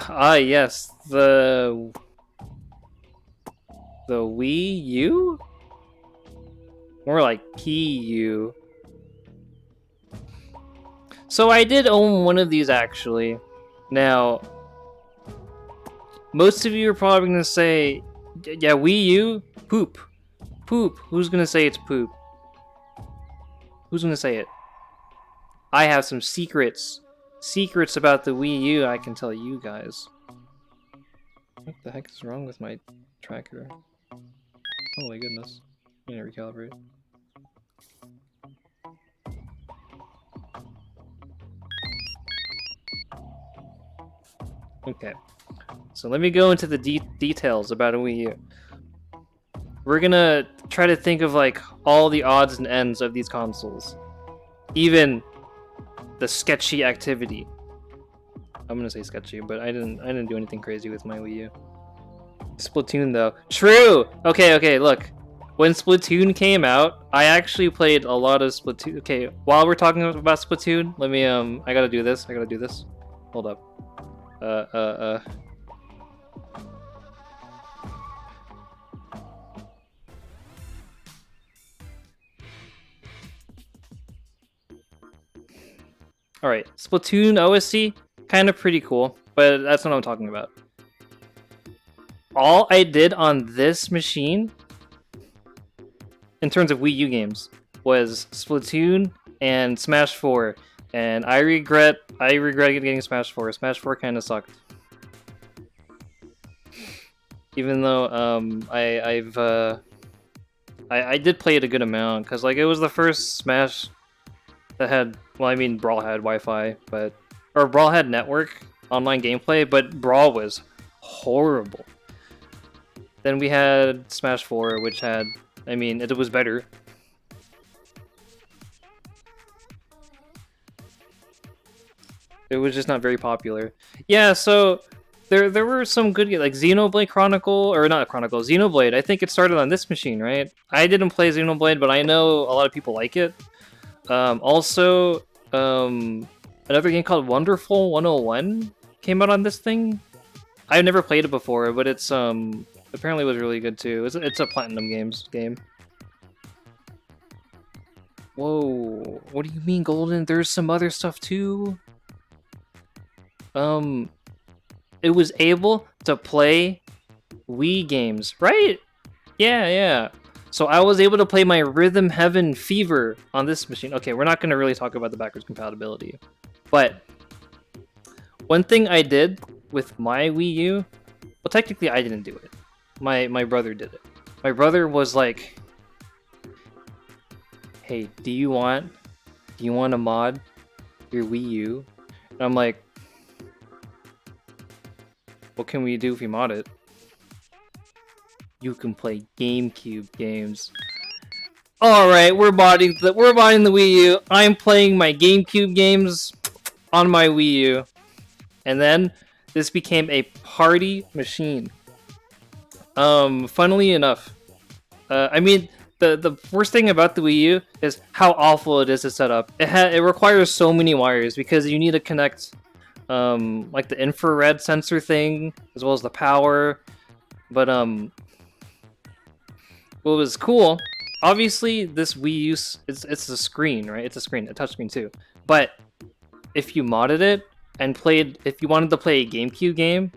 Ah, yes, the Wii U? More like PU. So I did own one of these actually. Now, most of you are probably gonna say, yeah, Wii U? Poop. Poop. Who's gonna say it's poop? Who's gonna say it? I have some secrets. Secrets about the Wii U I can tell you guys. What the heck is wrong with my tracker? Holy goodness. I'm gonna recalibrate. Okay. So let me go into the details about a Wii U. We're gonna try to think of like all the odds and ends of these consoles. Even the sketchy activity. I'm gonna say sketchy, but I didn't do anything crazy with my Wii U. Splatoon though. True! Okay, look. When Splatoon came out, I actually played a lot of Splatoon. Okay, while we're talking about Splatoon, let me I gotta do this. Hold up. Alright, Splatoon OSC, kind of pretty cool, but that's not what I'm talking about. All I did on this machine, in terms of Wii U games, was Splatoon and Smash 4, and I regret getting Smash 4. Smash 4 kind of sucked. Even though I did play it a good amount, because like it was the first Smash that had, well, I mean, Brawl had Wi-Fi, or Brawl had network online gameplay, but Brawl was horrible. Then we had Smash 4, which had, I mean, it was better. It was just not very popular. Yeah, so there were some good, like Xenoblade Chronicle, or not Chronicle, Xenoblade. I think it started on this machine, right? I didn't play Xenoblade, but I know a lot of people like it. Also, another game called Wonderful 101 came out on this thing. I've never played it before, but it's apparently was really good too. It's a Platinum Games game. Whoa, what do you mean golden? There's some other stuff too. It was able to play Wii games, right? Yeah. So I was able to play my Rhythm Heaven Fever on this machine. Okay, we're not going to really talk about the backwards compatibility. But one thing I did with my Wii U, well, technically I didn't do it. My brother did it. My brother was like, "Hey, do you want to mod your Wii U?" And I'm like, "What can we do if we mod it?" You can play GameCube games. Alright, we're modding the Wii U. I'm playing my GameCube games on my Wii U. And then this became a party machine. Funnily enough, I mean, the worst thing about the Wii U is how awful it is to set up. It requires so many wires because you need to connect like the infrared sensor thing as well as the power. But what was cool, obviously this Wii U, it's a screen, right? It's a screen, a touchscreen too. But if you modded it and if you wanted to play a GameCube game,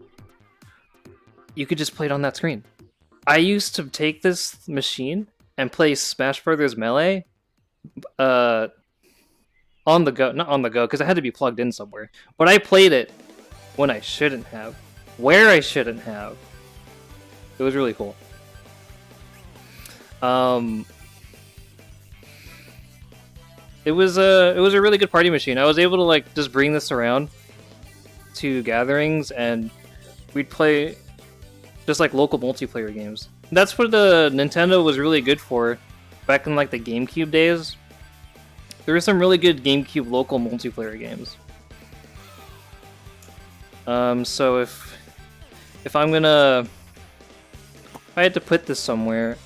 you could just play it on that screen. I used to take this machine and play Smash Brothers Melee on the go, not on the go, because it had to be plugged in somewhere. But I played it when I shouldn't have, where I shouldn't have. It was really cool. It was a really good party machine. I was able to like just bring this around to gatherings and we'd play just like local multiplayer games. That's what the Nintendo was really good for back in like the GameCube days. There were some really good GameCube local multiplayer games. So if I'm gonna, if I had to put this somewhere,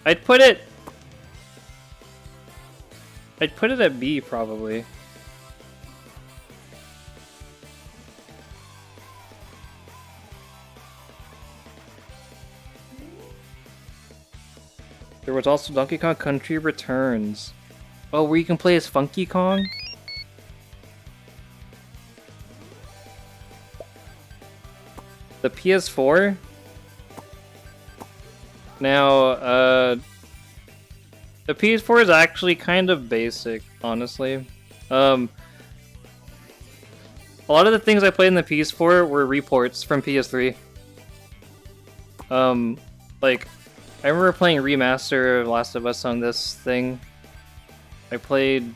I'd put it I'd put it at B, probably. There was also Donkey Kong Country Returns. Oh, where you can play as Funky Kong? The PS4? Now, the PS4 is actually kind of basic, honestly. A lot of the things I played in the PS4 were reports from PS3. Like, I remember playing Remaster of Last of Us on this thing. I played...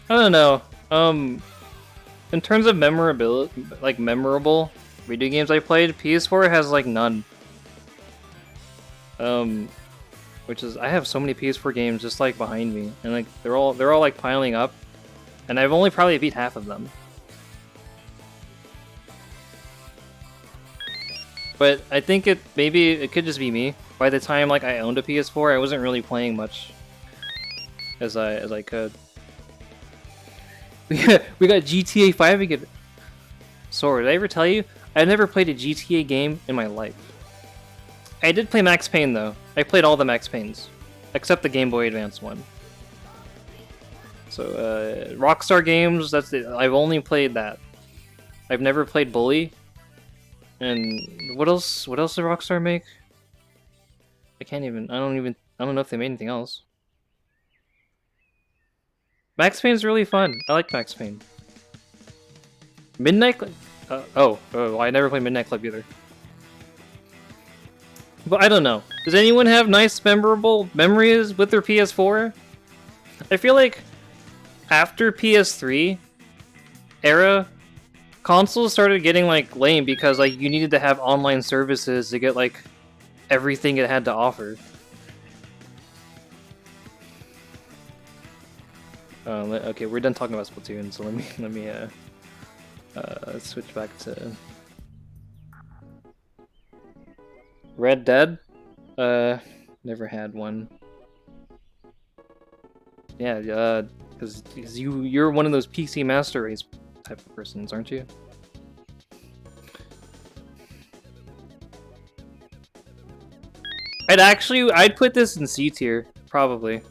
I don't know. In terms of memorable video games I played, PS4 has, like, none. Which is... I have so many PS4 games just, like, behind me. And, like, they're all like, piling up. And I've only probably beat half of them. But I think maybe it could just be me. By the time like I owned a PS4, I wasn't really playing much as I could. We got GTA 5 again. Sorry, did I ever tell you? I never played a GTA game in my life. I did play Max Payne though. I played all the Max Paynes, except the Game Boy Advance one. So Rockstar games, I've only played that. I've never played Bully. And what else did Rockstar make? I don't know if they made anything else. Max Payne's really fun. I like Max Payne. Midnight Club? I never played Midnight Club either. But I don't know. Does anyone have nice, memorable memories with their PS4? I feel like after PS3 era, consoles started getting like lame because like you needed to have online services to get like everything it had to offer. Okay, we're done talking about Splatoon, so let me switch back to Red Dead. Never had one. Yeah, because you're one of those PC Master Race type of persons, aren't you? I'd put this in C tier, probably.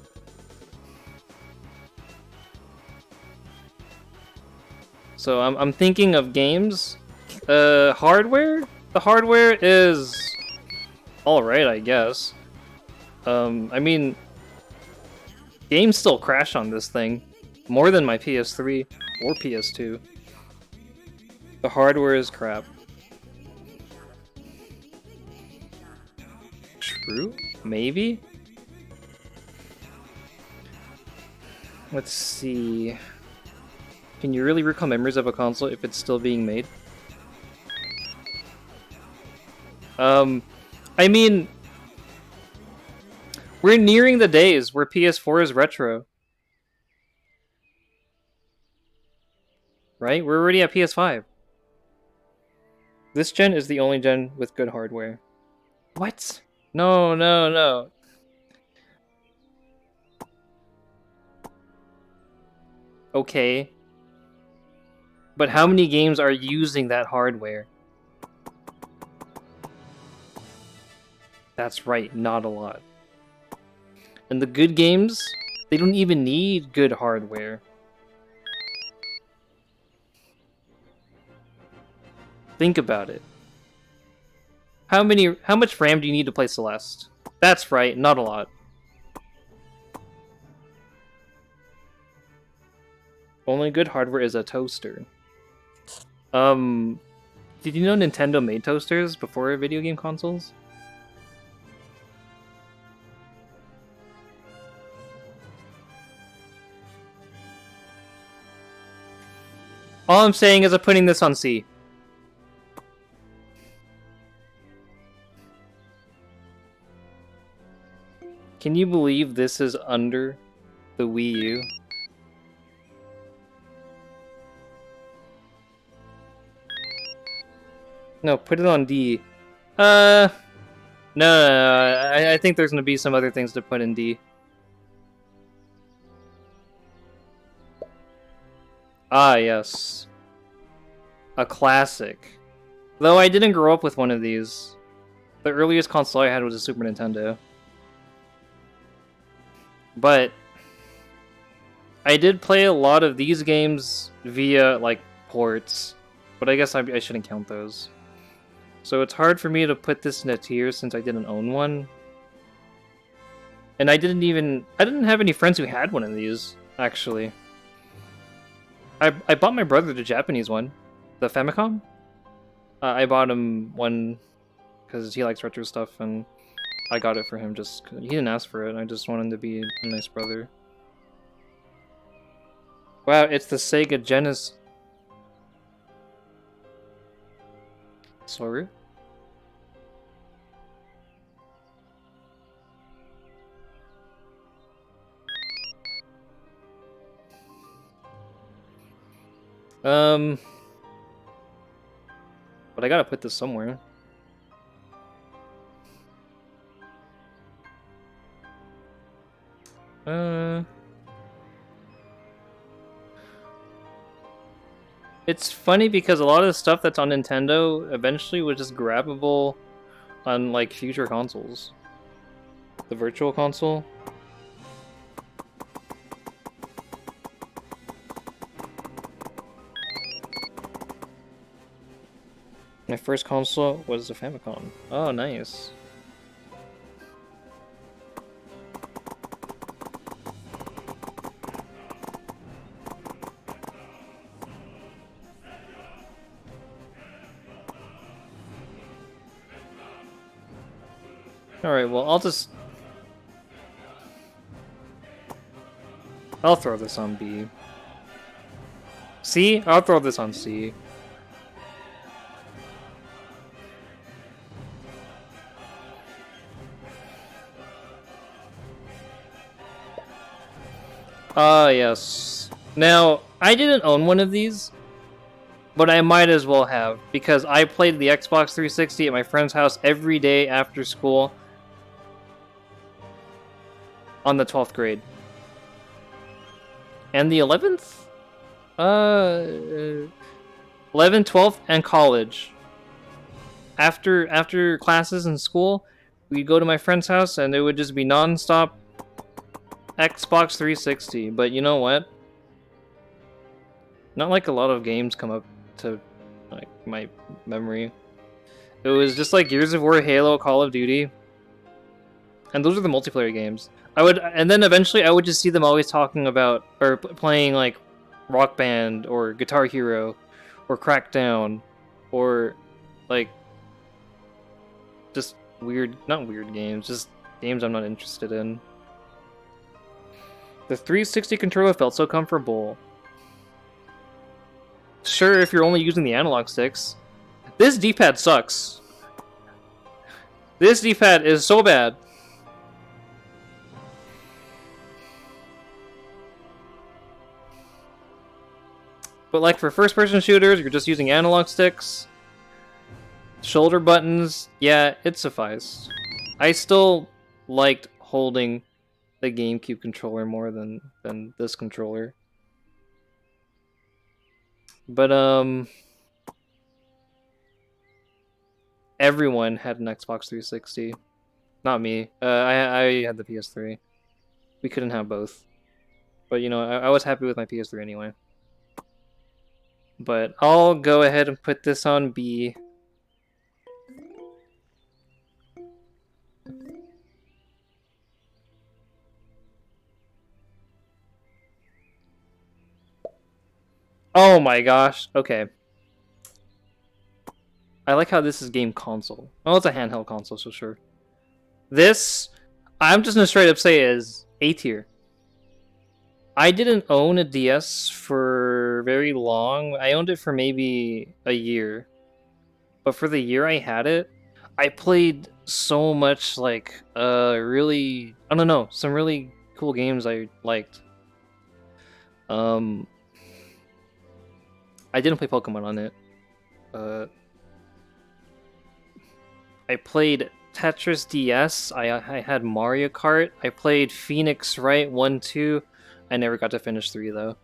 So I'm thinking of games. Hardware? The hardware is alright, I guess. I mean, games still crash on this thing. More than my PS3 or PS2. The hardware is crap. True? Maybe? Let's see. Can you really recall memories of a console if it's still being made? I mean, we're nearing the days where PS4 is retro. Right? We're already at PS5. This gen is the only gen with good hardware. What? No, no, no. Okay. But how many games are using that hardware? That's right, not a lot. And the good games, they don't even need good hardware. Think about it. How much RAM do you need to play Celeste? That's right, not a lot. Only good hardware is a toaster. Did you know Nintendo made toasters before video game consoles? All I'm saying is I'm putting this on C. Can you believe this is under the Wii U? No, put it on D. No, I think there's gonna be some other things to put in D. Ah, yes. A classic. Though I didn't grow up with one of these. The earliest console I had was a Super Nintendo. But I did play a lot of these games via, like, ports. But I guess I shouldn't count those. So it's hard for me to put this in a tier since I didn't own one. And I didn't have any friends who had one of these, actually. I bought my brother the Japanese one, the Famicom. I bought him one because he likes retro stuff, and I got it for him just 'cause he didn't ask for it. I just wanted him to be a nice brother. Wow, it's the Sega Genesis. Sorry. But I gotta put this somewhere. It's funny because a lot of the stuff that's on Nintendo eventually was just grabbable on, like, future consoles. The Virtual Console. My first console was the Famicom. Oh, nice. Alright, well, I'll throw this on B. C? I'll throw this on C. Ah, yes. Now, I didn't own one of these, but I might as well have, because I played the Xbox 360 at my friend's house every day after school on the 12th grade. And the 11th? 11th, 12th, and college. After classes in school, we'd go to my friend's house and it would just be non-stop Xbox 360. But you know what? Not like a lot of games come up to, like, my memory. It was just like Gears of War, Halo, Call of Duty. And those are the multiplayer games. And then eventually I would just see them always talking about, or playing, like, Rock Band, or Guitar Hero, or Crackdown, or, like, just not weird games, just games I'm not interested in. The 360 controller felt so comfortable. Sure, if you're only using the analog sticks. This D-pad sucks. This D-pad is so bad. But, like, for first-person shooters, you're just using analog sticks. Shoulder buttons, yeah, it sufficed. I still liked holding the GameCube controller more than this controller. But, everyone had an Xbox 360. Not me. I had the PS3. We couldn't have both. But, you know, I was happy with my PS3 anyway. But I'll go ahead and put this on B. Oh my gosh. Okay. I like how this is game console. Oh, it's a handheld console, so sure. This, I'm just gonna straight up say, is A tier. I didn't own a DS for very long. I owned it for maybe a year. But for the year I had it, I played so much, like, really, I don't know, some really cool games I liked. I didn't play Pokemon on it. I played Tetris DS. I had Mario Kart. I played Phoenix Wright 1, 2. I never got to finish 3 though.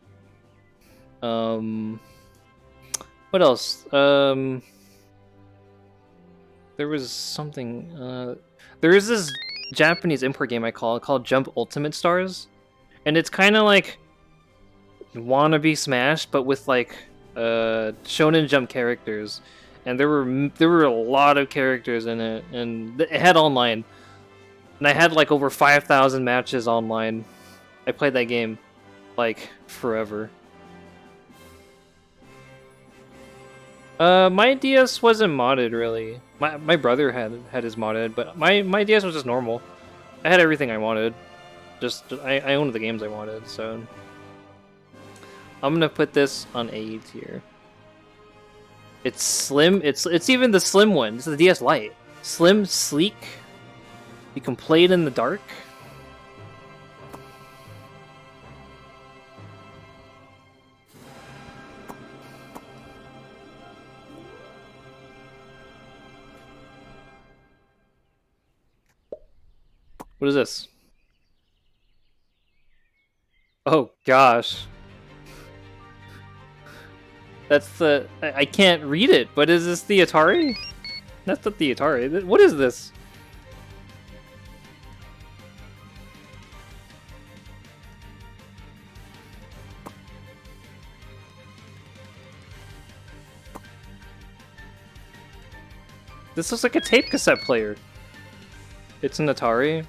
What else? There was something. There is this Japanese import game I called Jump Ultimate Stars, and it's kind of like wannabe Smash, but with like Shonen Jump characters, and there were a lot of characters in it, and it had online, and I had like over 5,000 matches online. I played that game like forever. My DS wasn't modded really. My brother had his modded, but my DS was just normal. I had everything I wanted. Just I owned the games I wanted, so I'm gonna put this on A tier. It's slim. It's even the slim one. It's the DS Lite. Slim, sleek. You can play it in the dark. What is this? Oh gosh. That's the... I can't read it, but is this the Atari? That's not the Atari. What is this? This looks like a tape cassette player. It's an Atari.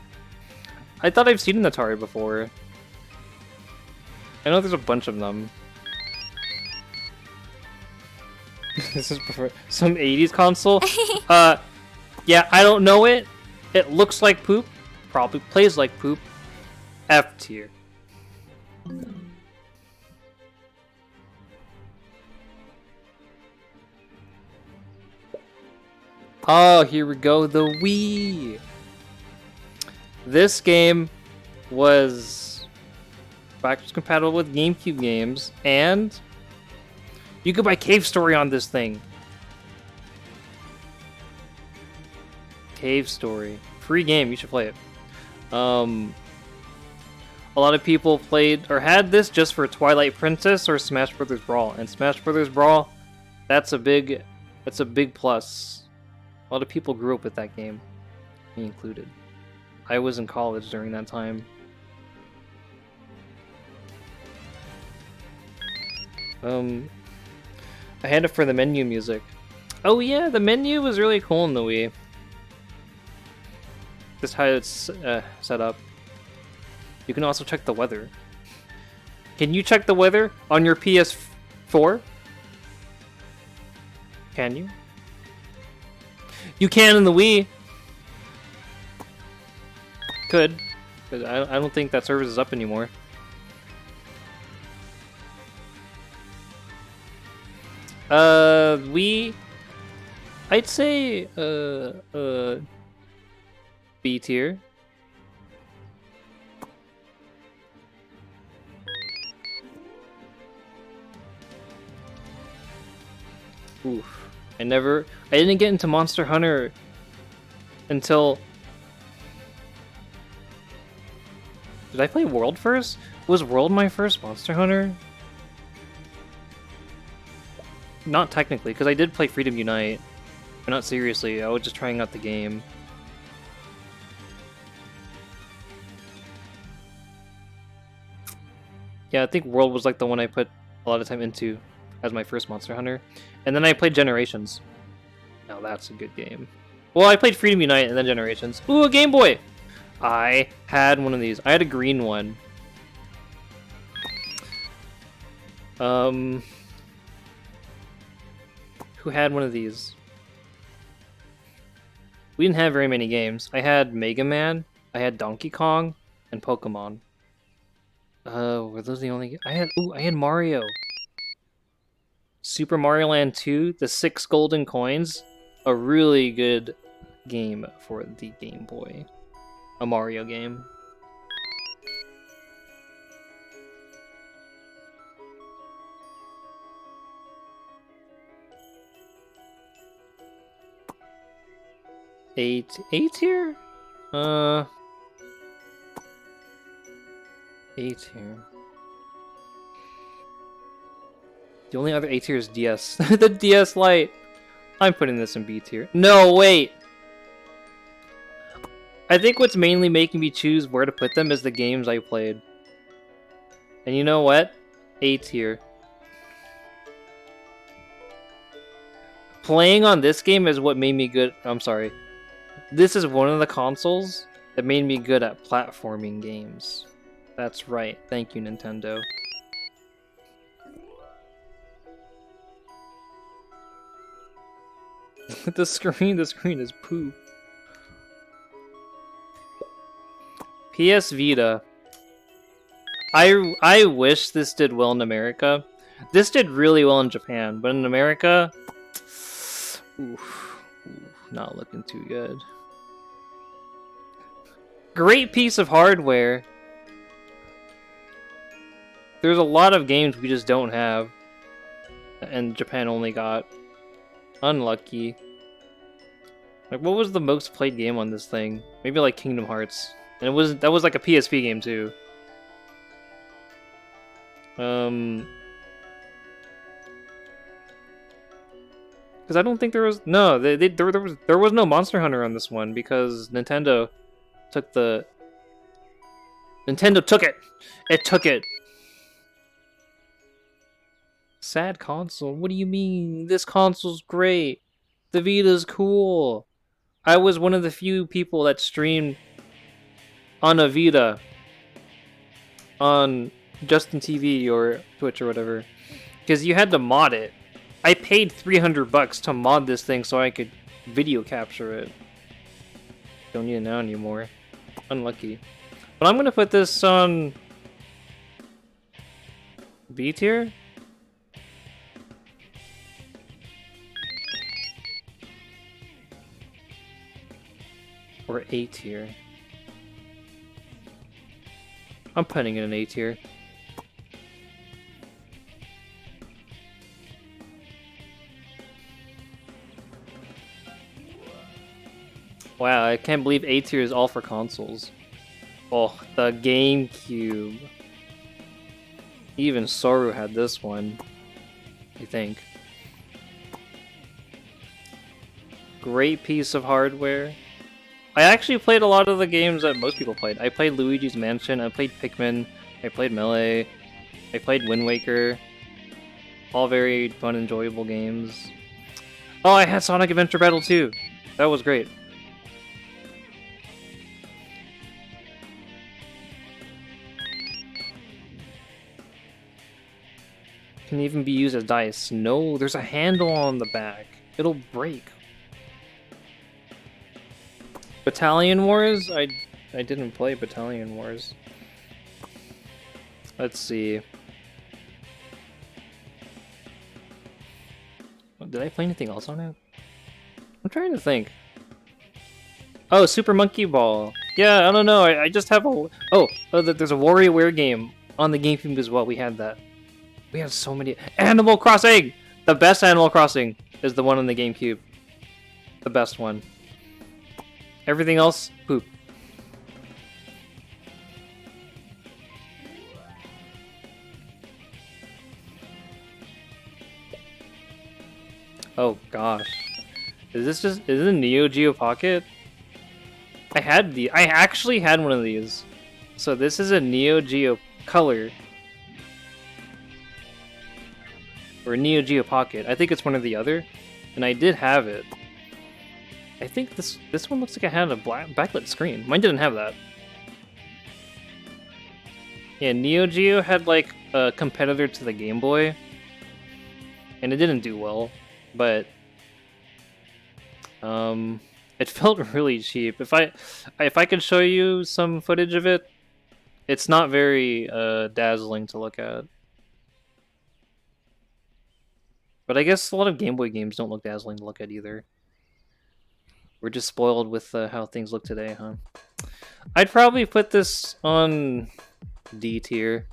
I thought I've seen an Atari before. I know there's a bunch of them. This is some 80s console. Yeah, I don't know it. It looks like poop. Probably plays like poop. F tier. Oh, here we go. The Wii. This game was backwards compatible with GameCube games, and you could buy Cave Story on this thing. Cave Story. Free game, you should play it. A lot of people played or had this just for Twilight Princess or Smash Brothers Brawl. And Smash Brothers Brawl, that's a big plus. A lot of people grew up with that game, me included. I was in college during that time. I had it for the menu music. Oh yeah, the menu was really cool in the Wii. This is how it's set up. You can also check the weather. Can you check the weather on your PS4? Can you? You can in the Wii. Could. But I don't think that service is up anymore. I'd say B tier. Oof. I didn't get into Monster Hunter until... Did I play World first? Was World my first Monster Hunter? Not technically, because I did play Freedom Unite. But not seriously, I was just trying out the game. Yeah, I think World was like the one I put a lot of time into as my first Monster Hunter. And then I played Generations. Now that's a good game. Well, I played Freedom Unite and then Generations. Ooh, a Game Boy! I had one of these. I had a green one. Who had one of these? We didn't have very many games. I had Mega Man, I had Donkey Kong, and Pokemon. Were those the only... I had Mario. Super Mario Land 2, the 6 golden coins. A really good game for the Game Boy. A Mario game. A tier? A tier. The only other A tier is DS. The DS Lite. I'm putting this in B tier. No, wait. I think what's mainly making me choose where to put them is the games I played. And you know what? A tier. Playing on this game is what made me good. I'm sorry. This is one of the consoles that made me good at platforming games. That's right. Thank you, Nintendo. the screen is poop. PS Vita. I wish this did well in America. This did really well in Japan, but in America, not looking too good. Great piece of hardware. There's a lot of games we just don't have, and Japan only got. Unlucky. Like, what was the most played game on this thing? Maybe like Kingdom Hearts, and that was like a PSP game too. Because I don't think there was there was no Monster Hunter on this one because Nintendo took it. It took it. Sad console. What do you mean? This console's great. The Vita's cool. I was one of the few people that streamed on a Vita on Justin TV or Twitch or whatever, because you had to mod it. I paid $300 to mod this thing so I could video capture it. Don't need it now anymore. Unlucky. But I'm gonna put this on B tier. Or A tier. I'm putting it in A tier. Wow, I can't believe A tier is all for consoles. Oh, the GameCube. Even Soru had this one, I think. Great piece of hardware. I actually played a lot of the games that most people played. I played Luigi's Mansion, I played Pikmin, I played Melee, I played Wind Waker. All very fun, enjoyable games. Oh, I had Sonic Adventure Battle 2. That was great. Can even be used as dice. No, there's a handle on the back. It'll break. Battalion Wars? I didn't play Battalion Wars. Let's see. Did I play anything else on it? I'm trying to think. Oh, Super Monkey Ball. Yeah, I don't know. I just have a... Oh, there's a WarioWare game on the GameCube as well. We had that. We have so many... Animal Crossing! The best Animal Crossing is the one on the GameCube. The best one. Everything else, poop. Oh gosh. Is it a Neo Geo Pocket? I actually had one of these. So this is a Neo Geo Color. Or Neo Geo Pocket. I think it's one or the other. And I did have it. I think this one looks like it had a backlit screen. Mine didn't have that. Yeah, Neo Geo had like a competitor to the Game Boy. And it didn't do well. But it felt really cheap. If I could show you some footage of it, it's not very dazzling to look at. But I guess a lot of Game Boy games don't look dazzling to look at either. We're just spoiled with how things look today, huh? I'd probably put this on D tier.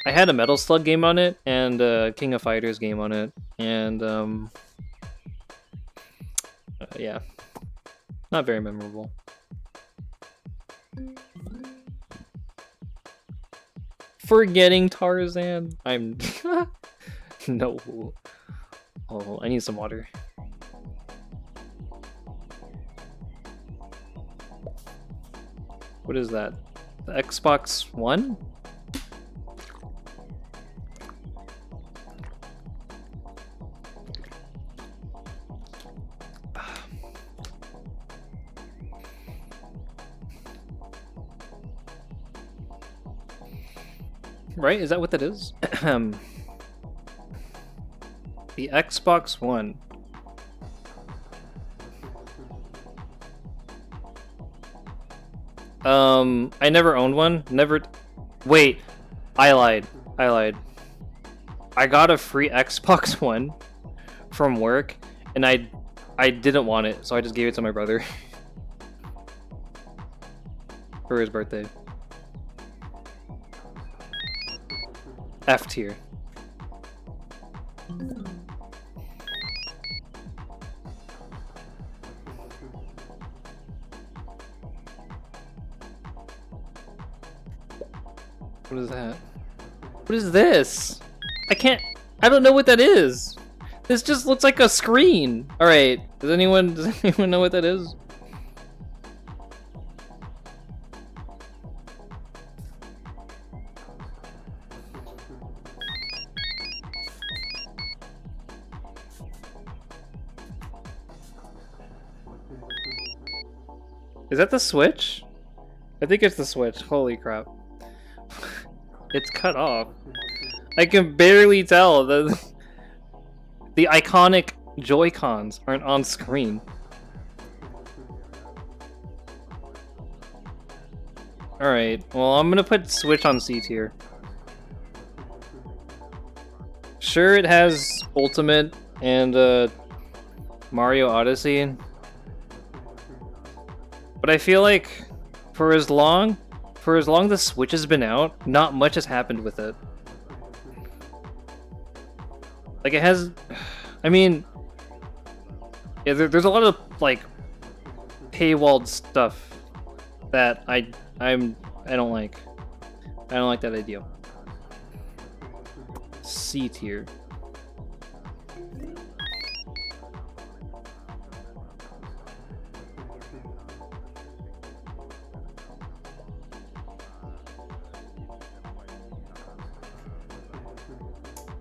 I had a Metal Slug game on it, and a King of Fighters game on it, and yeah. Not very memorable. Forgetting Tarzan. I'm no. Oh, I need some water. What is that? The Xbox One? Right? Is that what that is? The Xbox One. I never owned one. Never. Wait, I lied. I got a free Xbox One from work, and I didn't want it, so I just gave it to my brother for his birthday. F tier. What is that? What is this? I don't know what that is. This just looks like a screen. All right. Does anyone know what that is? Is that the Switch? I think it's the Switch. Holy crap. It's cut off. I can barely tell. The iconic Joy-Cons aren't on screen. Alright, well I'm gonna put Switch on C tier. Sure, it has Ultimate and Mario Odyssey. But I feel like for as long the Switch has been out, not much has happened with it. Like it has, I mean, yeah, there's a lot of like paywalled stuff that I don't like. I don't like that idea. C tier.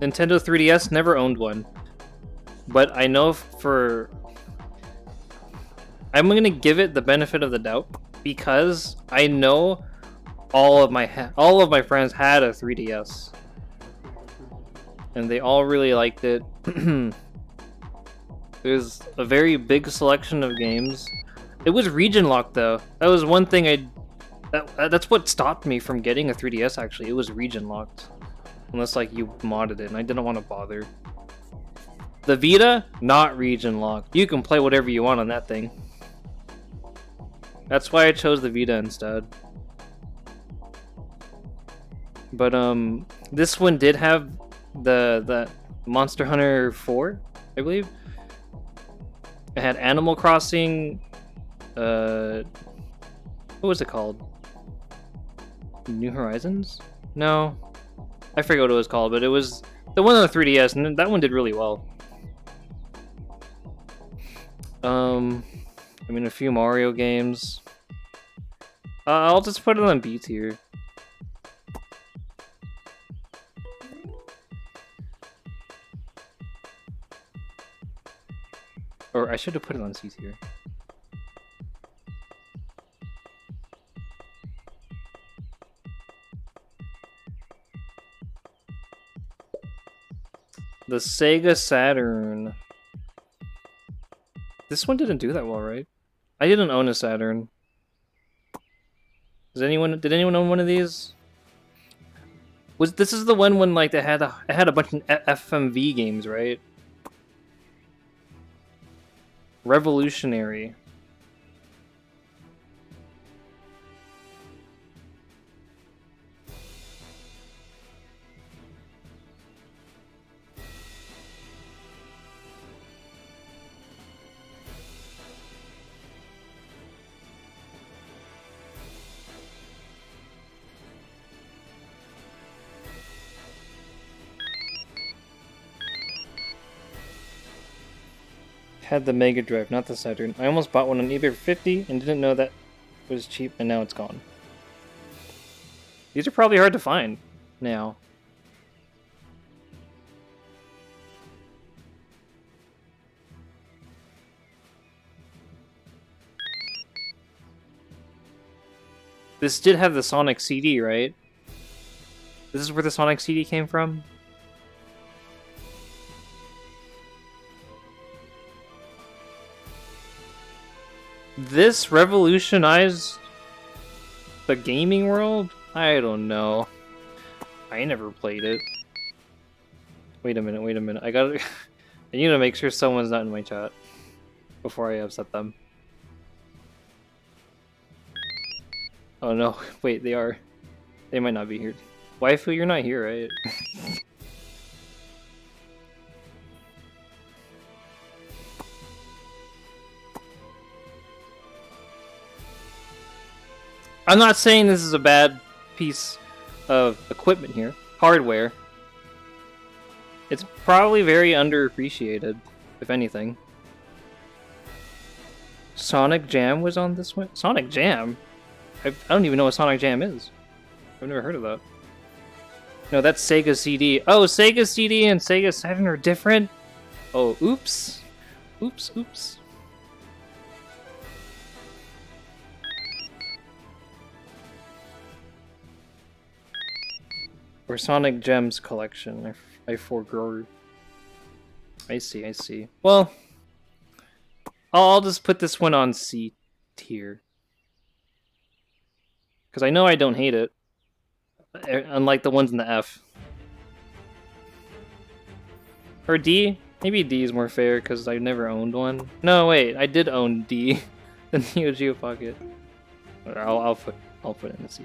Nintendo 3DS, never owned one. But I know I'm gonna give it the benefit of the doubt because I know all of my friends had a 3DS. And they all really liked it. There's a very big selection of games. It was region locked though. That was one thing that's what stopped me from getting a 3DS actually. It was region locked. Unless like you modded it, and I didn't want to bother. The Vita, not region locked. You can play whatever you want on that thing. That's why I chose the Vita instead. But this one did have the Monster Hunter 4, I believe. It had Animal Crossing. What was it called? New Horizons? No. I forget what it was called, but it was the one on the 3DS, and that one did really well. I mean, a few Mario games. I'll just put it on B tier. Or I should have put it on C tier. The Sega Saturn. This one didn't do that well, right? I didn't own a Saturn. Did anyone own one of these? This is the one when like it had a bunch of FMV games, right? Revolutionary. had the Mega Drive, not the Saturn. I almost bought one on eBay for 50 and didn't know that it was cheap, and now it's gone. These are probably hard to find now. This did have the Sonic CD, right? This is where the Sonic CD came from? This revolutionized the gaming world? I don't know. I never played it. Wait a minute. I need to make sure someone's not in my chat before I upset them. Oh no, wait, they are. They might not be here. Waifu, you're not here, right? I'm not saying this is a bad piece of equipment here. Hardware. It's probably very underappreciated, if anything. Sonic Jam was on this one? Sonic Jam? I don't even know what Sonic Jam is. I've never heard of that. No, that's Sega CD. Oh, Sega CD and Sega Saturn are different? Oh, oops. Oops. Or Sonic Gems collection. I forgot. I see. Well, I'll just put this one on C tier. Because I know I don't hate it. Unlike the ones in the F. Or D? Maybe D is more fair because I never owned one. No, wait, I did own D. The Neo Geo Pocket. I'll put it in the C.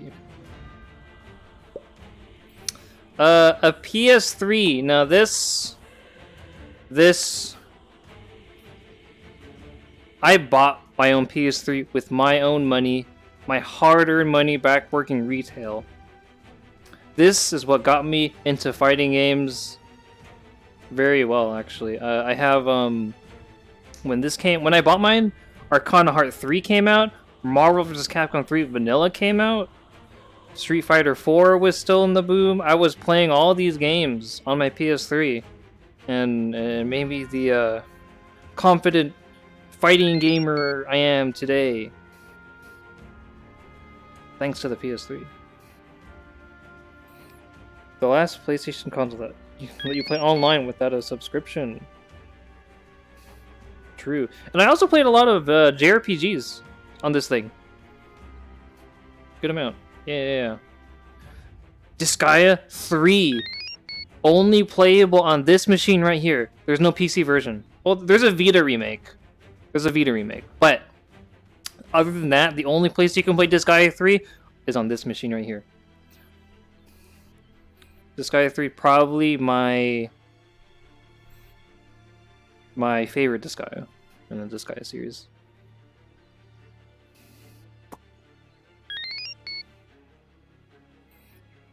A PS3. Now this I bought my own PS3 with my own money, my hard-earned money back working retail. This is what got me into fighting games very well, actually. I have when I bought mine, Arcana Heart 3 came out, Marvel vs. Capcom 3 Vanilla came out, Street Fighter 4 was still in the boom. I was playing all these games on my PS3, and maybe the confident fighting gamer I am today, thanks to the PS3. The last PlayStation console that you play online without a subscription. True. And I also played a lot of JRPGs on this thing. Good amount. Yeah. Disgaea 3. Only playable on this machine right here. There's no PC version. Well, there's a Vita remake. But other than that, the only place you can play Disgaea 3 is on this machine right here. Disgaea 3 probably my favorite Disgaea in the Disgaea series.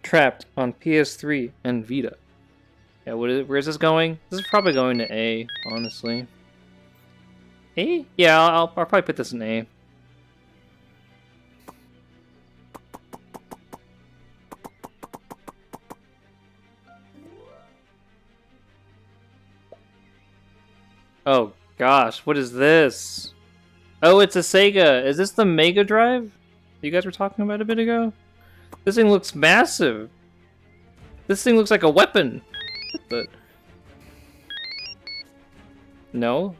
Trapped on PS3 and Vita. Yeah, where is this going? This is probably going to A, honestly. A? Yeah, I'll probably put this in A. Oh gosh, what is this? Oh, it's a Sega. Is this the Mega Drive you guys were talking about a bit ago? This thing looks massive. This thing looks like a weapon. But no.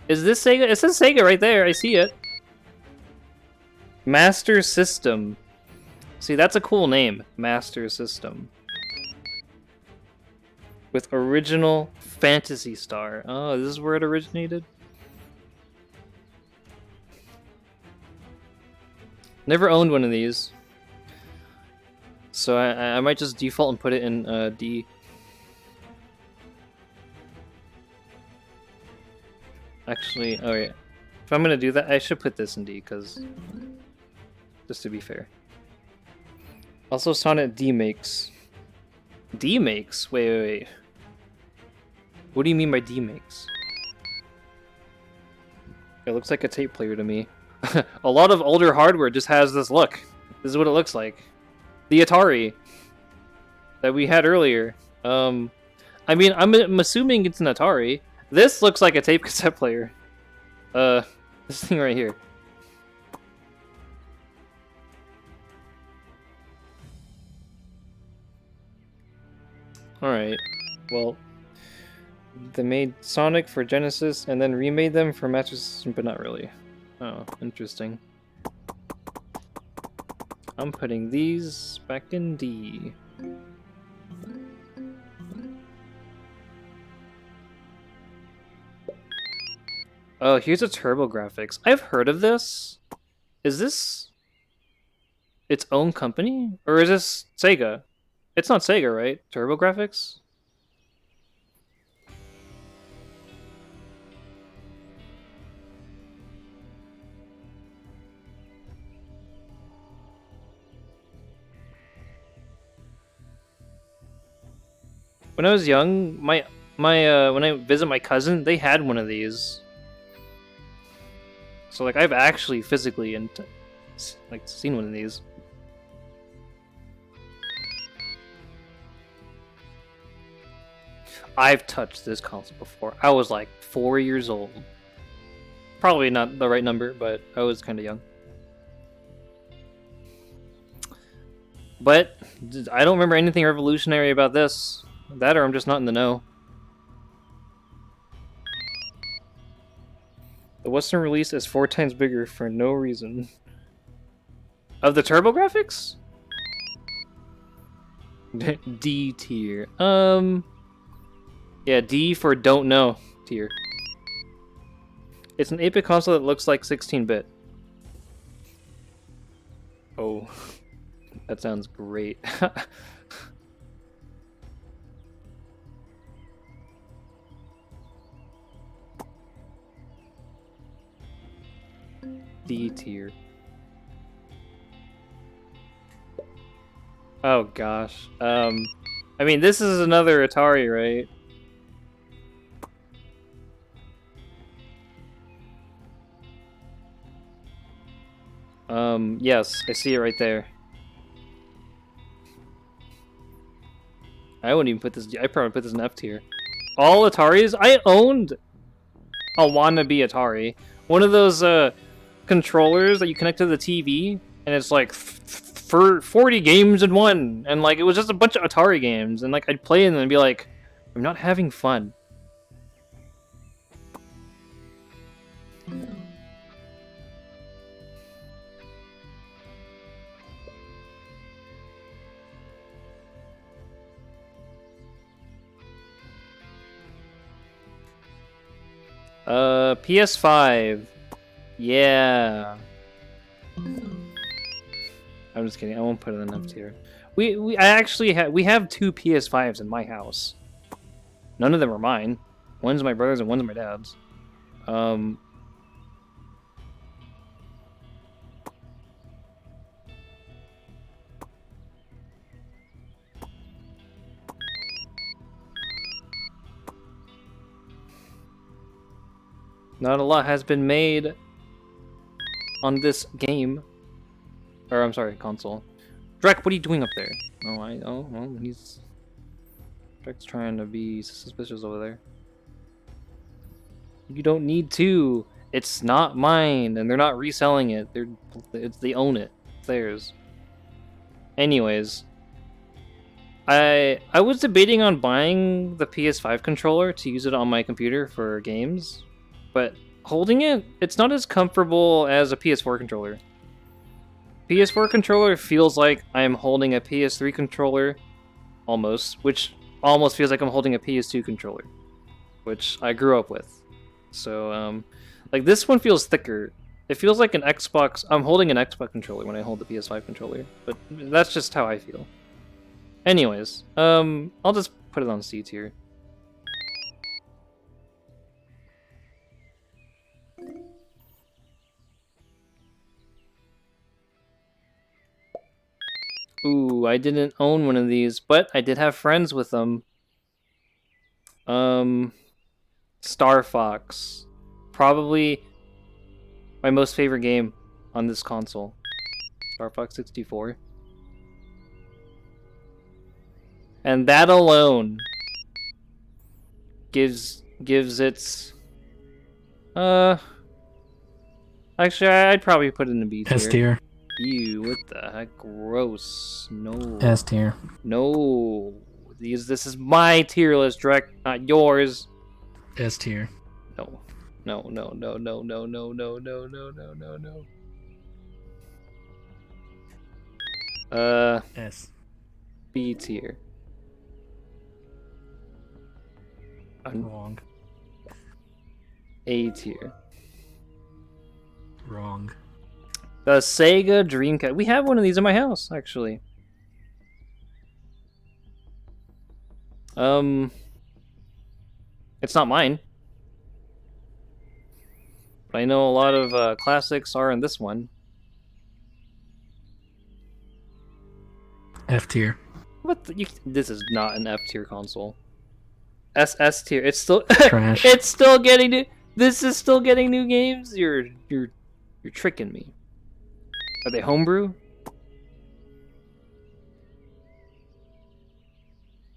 Is this Sega? It says Sega right there. I see it. Master System. See, that's a cool name. Master System. With original Phantasy Star. Oh, this is where it originated? Never owned one of these. So I might just default and put it in D. Actually, oh yeah. If I'm gonna do that, I should put this in D, because just to be fair. Also, Sonic D-Makes. D-Makes? Wait. What do you mean by D-Makes? It looks like a tape player to me. A lot of older hardware just has this look. This is what it looks like. The Atari that we had earlier. I mean, I'm assuming it's an Atari. This looks like a tape cassette player. This thing right here. Alright, well, they made Sonic for Genesis and then remade them for Master System, but not really. Oh, interesting. I'm putting these back in D. Oh, here's a TurboGrafx. I've heard of this. Is this its own company? Or is this Sega? It's not Sega, right? TurboGrafx? When I was young, my when I visit my cousin, they had one of these. So like I've actually physically seen one of these. I've touched this console before. I was like 4 years old. Probably not the right number, but I was kind of young. But I don't remember anything revolutionary about this. That or I'm just not in the know. The Western release is 4 times bigger for no reason. Of the TurboGrafx? D tier. Yeah, D for don't know tier. It's an 8-bit console that looks like 16-bit. Oh, that sounds great. D tier. Oh gosh. I mean, this is another Atari, right? Yes, I see it right there. I wouldn't even put this. I probably put this in F tier. All Ataris. I owned a wannabe Atari. One of those controllers that you connect to the TV, and it's like for 40 games in one, and like it was just a bunch of Atari games, and like I'd play them and be like, I'm not having fun. PS5. Yeah. I'm just kidding. I won't put it in F tier. I actually have 2 PS5s in my house. None of them are mine. One's my brother's and one's my dad's. Not a lot has been made on this game. Or, I'm sorry, console. Drek, what are you doing up there? Oh, well, he's... Drek's trying to be suspicious over there. You don't need to. It's not mine, and they're not reselling it. They own it. It's theirs. Anyways. I was debating on buying the PS5 controller to use it on my computer for games. But holding it, it's not as comfortable as a PS4 controller. PS4 controller feels like I'm holding a PS3 controller, almost, which almost feels like I'm holding a PS2 controller, which I grew up with. So, like this one feels thicker. It feels like an Xbox. I'm holding an Xbox controller when I hold the PS5 controller, but that's just how I feel. Anyways, I'll just put it on C tier. Ooh, I didn't own one of these, but I did have friends with them. Star Fox. Probably My most favorite game on this console. Star Fox 64. And that alone gives its actually I'd probably put it in a B tier. S tier. Ew, what the heck? Gross. No. S tier. No. This is my tier list, Drek, not yours. S tier. No. No, no, no, no, no, no, no, no, no, no, no, no. S. B tier. Wrong. A tier. Wrong. The Sega Dreamcast. We have one of these in my house, actually. It's not mine. But I know a lot of classics are in this one. F tier. What? This is not an F tier console. S tier. It's still Trash. It's still getting new. This is still getting new games. You're tricking me. Are they homebrew?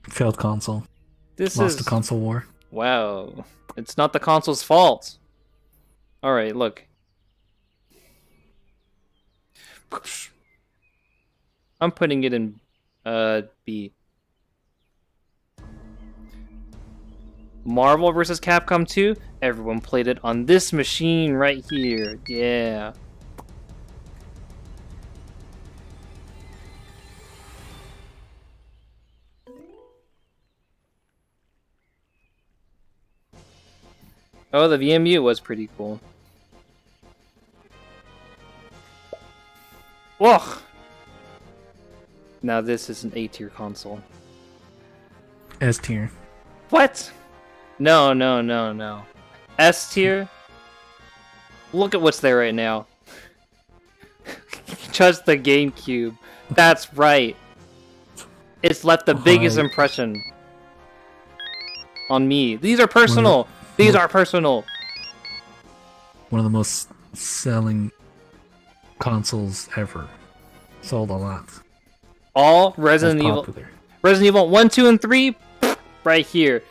Failed console. This Lost is the console war. wow. It's not the console's fault. All right, look. I'm putting it in B. Marvel vs. Capcom 2. Everyone played it on this machine right here. Yeah. Oh, the VMU was pretty cool. Ugh. Now this is an A tier console. S tier. What? No, no, no, no. S tier? Look at what's there right now. Just the GameCube. That's right. It's left the biggest impression on me. These are personal. These are personal. One of the most selling consoles ever. Sold a lot. All Resident That's Evil. popular. Resident Evil 1, 2, and 3, right here.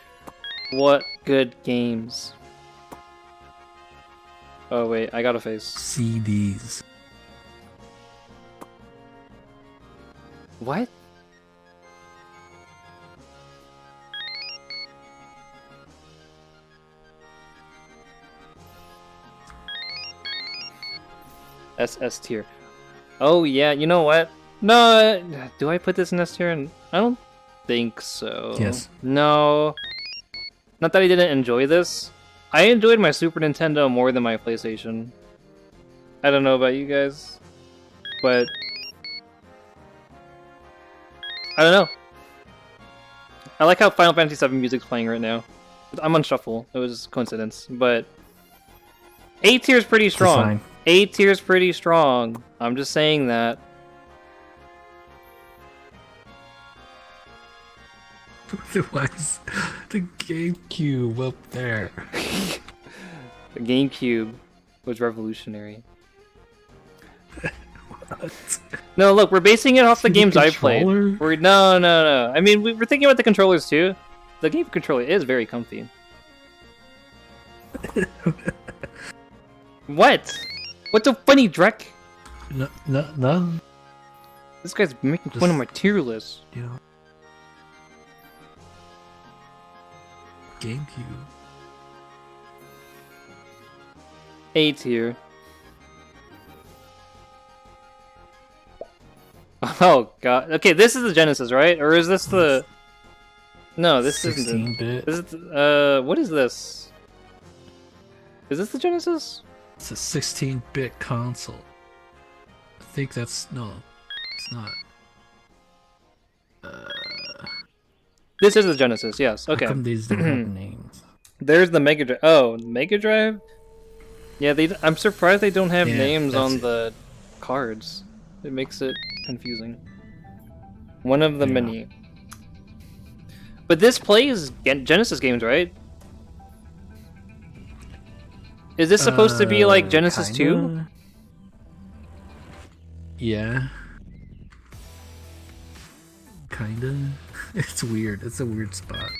What good games. Oh wait, I got a face. CDs. What? S tier. Oh yeah, you know what? No, do I put this in S tier? I don't think so. Yes. No. Not that I didn't enjoy this. I enjoyed my Super Nintendo more than my PlayStation. I don't know about you guys, but I don't know. I like how Final Fantasy VII music's playing right now. I'm on shuffle. It was coincidence, but A tier is pretty strong. Fine. A tier is pretty strong. I'm just saying that. Why is the GameCube up there? The GameCube was revolutionary. What? No, look, we're basing it off the games I played. Controller? No. I mean, we're thinking about the controllers too. The game controller is very comfy. What? What's so funny, Drek? No. This guy's making fun of my tier list. You know. GameCube. A tier. Oh god. Okay, this is the Genesis, right? Or is this the? No, this isn't. 16-bit. Is it? What is this? Is this the Genesis? It's a 16-bit console. I think that's no. It's not. This is the Genesis. Yes. How Okay. come these don't have names? There's the Mega Drive. Oh, Mega Drive. Yeah, I'm surprised they don't have Yeah, names that's on it. the cards. It makes it confusing. One of the Yeah. many. But this plays Genesis games, right? Is this supposed to be like Genesis 2? Kinda. Yeah. Kinda. It's weird. It's a weird spot.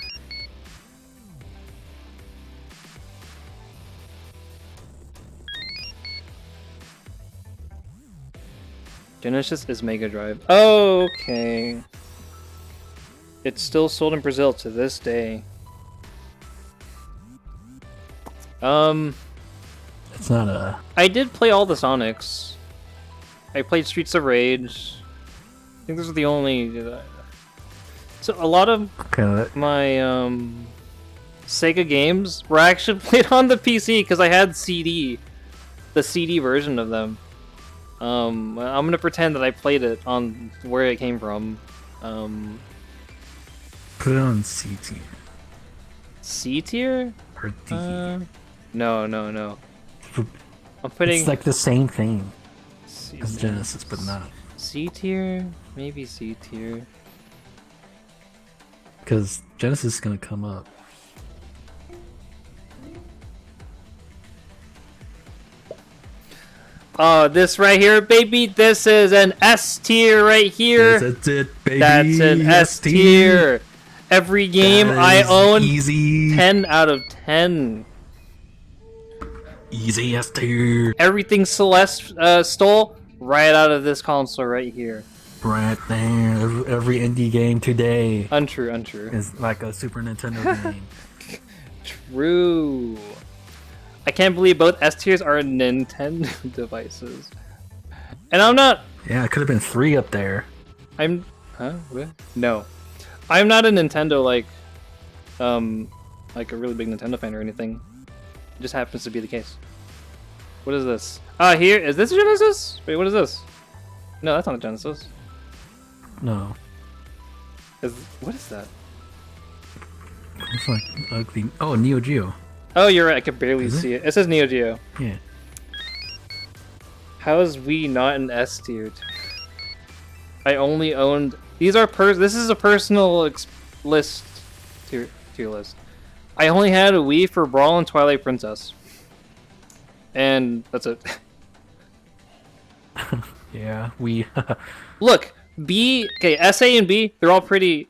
Genesis is Mega Drive. Oh, okay. It's still sold in Brazil to this day. It's not a. I did play all the Sonics. I played Streets of Rage. I think those are the only. So a lot of Okay. my Sega games were actually played on the PC because I had the CD version of them. I'm gonna pretend that I played it on where it came from. Put it on C tier. C tier? Or D. No. I'm putting It's like the same thing C as Genesis, but not. C tier, maybe C tier. Because Genesis is gonna come up. Oh, this right here, baby. This is an S tier right here. That's it, baby. That's an S tier. Every game I own, Easy. 10 out of 10. Easy S tier. Everything Celeste stole right out of this console right here. Right there. Every indie game today Untrue. is like a Super Nintendo game. True. I can't believe both S tiers are Nintendo devices. And I'm not. Yeah, it could have been 3 up there. Huh? What? No. I'm not a Nintendo like a really big Nintendo fan or anything. It just happens to be the case. What is this? Here is this a Genesis? Wait, what is this? No, that's not a Genesis. No. What is that? It's like ugly. Oh, Neo Geo. Oh, you're right. I can barely Is it? see it. It says Neo Geo. Yeah. How is Wii not an S tier? I only owned. These are This is a personal list tier list. I only had a Wii for Brawl and Twilight Princess, and that's it. Yeah, we. Look, B. Okay, S, A, and B. They're all pretty.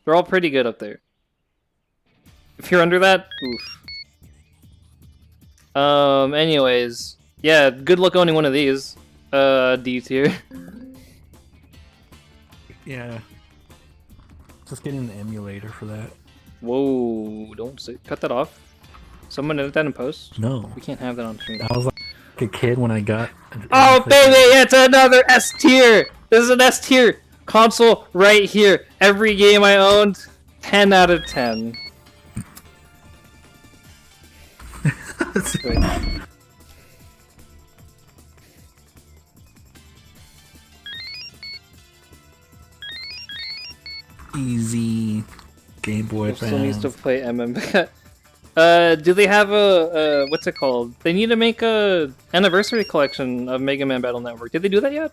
They're all pretty good up there. If you're under that, oof. Anyways, yeah. Good luck owning one of these. D tier. Yeah. Just getting the emulator for that. Whoa! Don't say. Cut that off. Someone edit that in post. No. We can't have that on stream. I was like a kid when I got. Oh baby, it's another S tier. This is an S tier console right here. Every game I owned, 10 out of 10. Wait. Easy. Game Boy Still needs to fans. play MM. Do they have a what's it called? They need to make a anniversary collection of Mega Man Battle Network. Did they do that yet?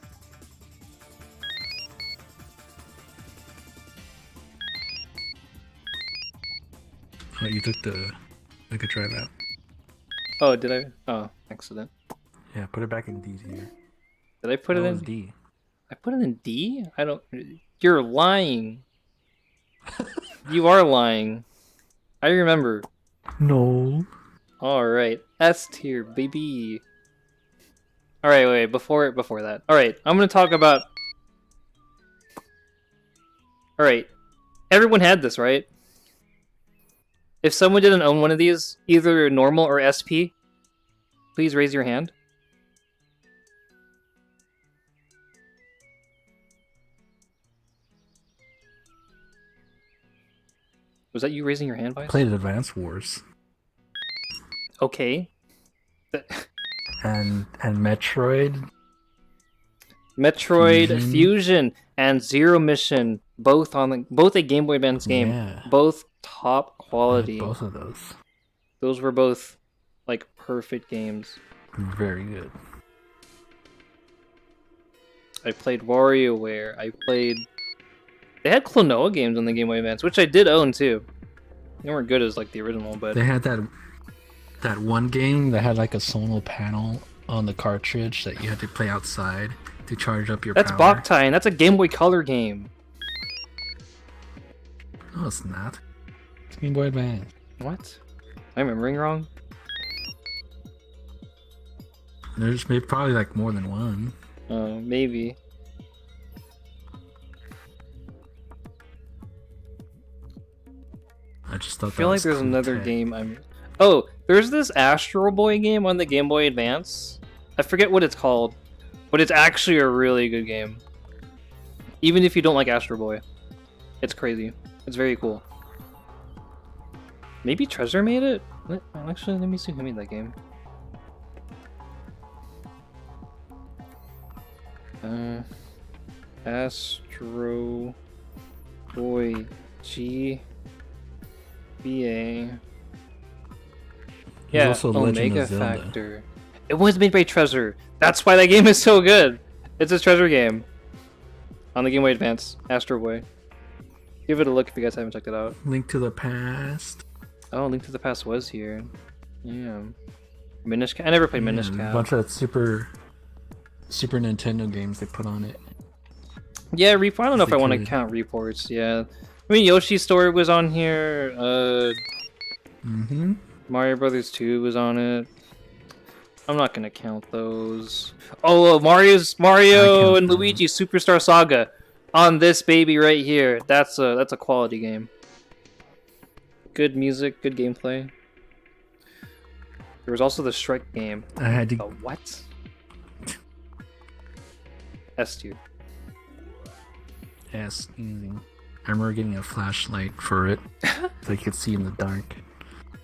Oh, you took the Mega Drive out. Oh, did I? Oh, accident. Yeah, put it back in D tier. Did I put it That in? was D. I put it in D? I don't. You're lying. You are lying. I remember. No. Alright. S tier, baby. Alright, wait, before that. Alright, I'm gonna talk about. Alright. Everyone had this, right? If someone didn't own one of these, either normal or SP, please raise your hand. Was that you raising your hand, Vice? Played Advance Wars. Okay. And Metroid. Metroid Fusion and Zero Mission, both a Game Boy Advance game, Yeah. both top quality. Both of those. Those were both like perfect games. Very good. I played WarioWare. They had Klonoa games on the Game Boy Advance, which I did own too. They weren't good as like the original, but They had that that one game that had like a solar panel on the cartridge that you had to play outside to charge up your That's power? Boktai, and that's a Game Boy Color game. No, it's not. It's Game Boy Advance. What? Am I remembering wrong? There's maybe probably like more than one. Maybe. I just thought I feel that like was there's cool another tech. game I'm... Oh, there's this Astro Boy game on the Game Boy Advance. I forget what it's called, but it's actually a really good game. Even if you don't like Astro Boy. It's crazy. It's very cool. Maybe Treasure made it? Actually, let me see who made that game. Astro Boy GBA. Yeah, also Legend Omega of Zelda. Factor. It was made by Treasure. That's why that game is so good. It's a Treasure game. On the Game Boy Advance, Astro Boy. Give it a look if you guys haven't checked it out. Link to the Past. Oh, Link to the Past was here. Yeah. Minish Cap. I never played Minish A Cap. bunch of Super Nintendo games they put on it. Yeah, I don't know if I want to Security. count reports. Yeah. I mean, Yoshi's Story was on here. Mm-hmm. Mario Brothers 2 was on it. I'm not gonna count those. Oh, Mario count and them. Luigi Superstar Saga on this baby right here. That's a quality game. Good music, good gameplay. There was also the Shrek game. I had to. The what? S tier. Yes, easy. I remember getting a flashlight for it so I could see in the dark.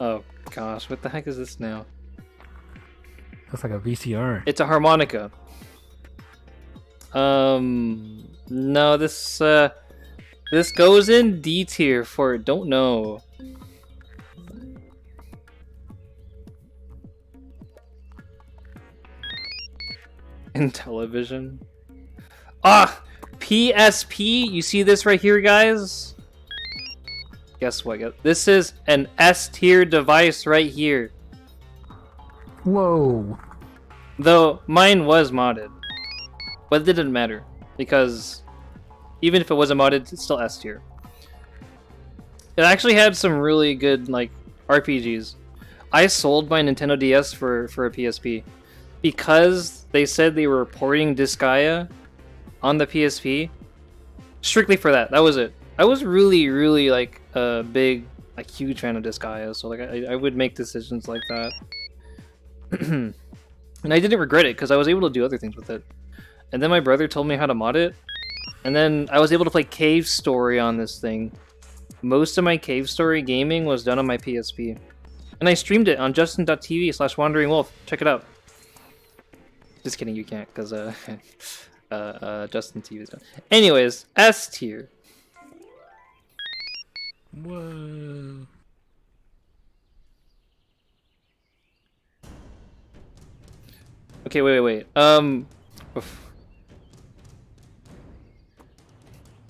Oh gosh, what the heck is this now? That's like a VCR. It's a harmonica. No, this goes in D tier for don't know. In television. Ah, PSP. You see this right here, guys? Guess what? This is an S tier device right here. Whoa! Though mine was modded, but it didn't matter because even if it wasn't modded, it's still S tier. It actually had some really good like RPGs. I sold my Nintendo DS for a PSP because they said they were porting Disgaea on the PSP. Strictly for that. That was it. I was really like a big, like huge fan of Disgaea, so like I would make decisions like that. And I didn't regret it because I was able to do other things with it. And then my brother told me how to mod it, and then I was able to play Cave Story on this thing. Most of my Cave Story gaming was done on my PSP. And I streamed it on justin.tv/wanderingwolf. Check it out. Just kidding, you can't, because Justin TV is done. Anyways, S tier. Whoa! Okay, wait. I'm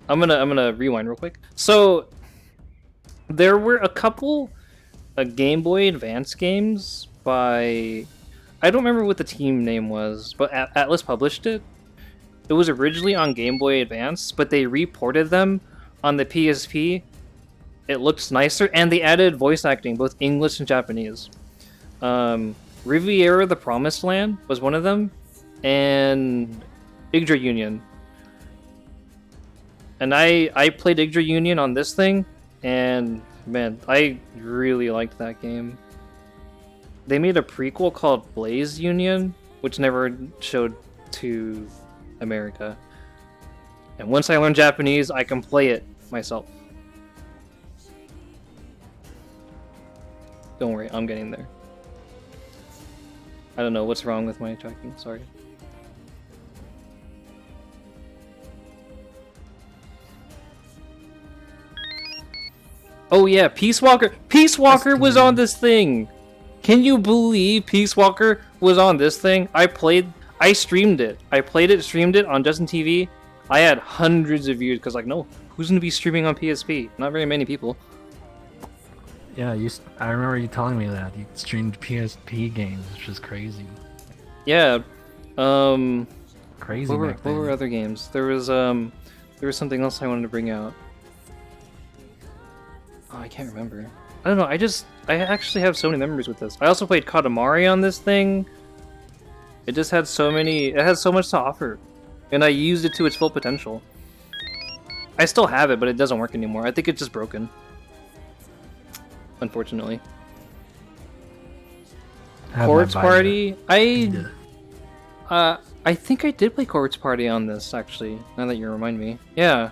gonna rewind real quick. So there were a couple Game Boy Advance games by I don't remember what the team name was, but Atlas published it. It was originally on Game Boy Advance, but they reported them on the PSP. It looks nicer, and they added voice acting, both English and Japanese. Riviera: The Promised Land was one of them, and Yggdra Union. And I played Yggdra Union on this thing, and man, I really liked that game. They made a prequel called Blaze Union, which never showed to America. And once I learned Japanese, I can play it myself. Don't worry, I'm getting there. I don't know what's wrong with my tracking, sorry. Oh yeah, Peace Walker! Peace Walker was on this thing! Can you believe Peace Walker was on this thing? I streamed it. I played it, streamed it on Justin TV. I had hundreds of views because like, no, who's gonna be streaming on PSP? Not very many people. Yeah, I remember you telling me that you streamed PSP games, which is crazy. Yeah. Crazy What were back then. other games? There was something else I wanted to bring out. Oh, I can't remember. I don't know. I actually have so many memories with this. I also played Katamari on this thing. It just had so many. It has so much to offer, and I used it to its full potential. I still have it, but it doesn't work anymore. I think it's just broken. Unfortunately. Quartz Party. I think I did play Quartz Party on this actually. Now that you remind me. Yeah.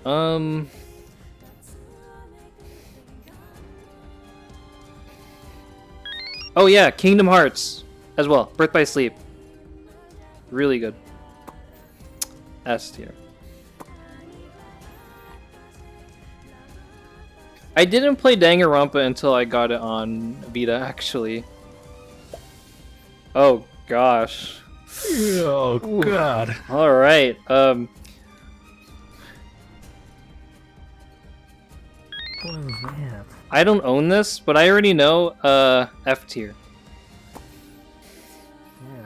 Oh yeah, Kingdom Hearts as well. Birth by Sleep. Really good. S tier. I didn't play Danganronpa until I got it on Vita, actually. Oh gosh. Oh god. All right. What is that? I don't own this, but I already know F tier. Yeah.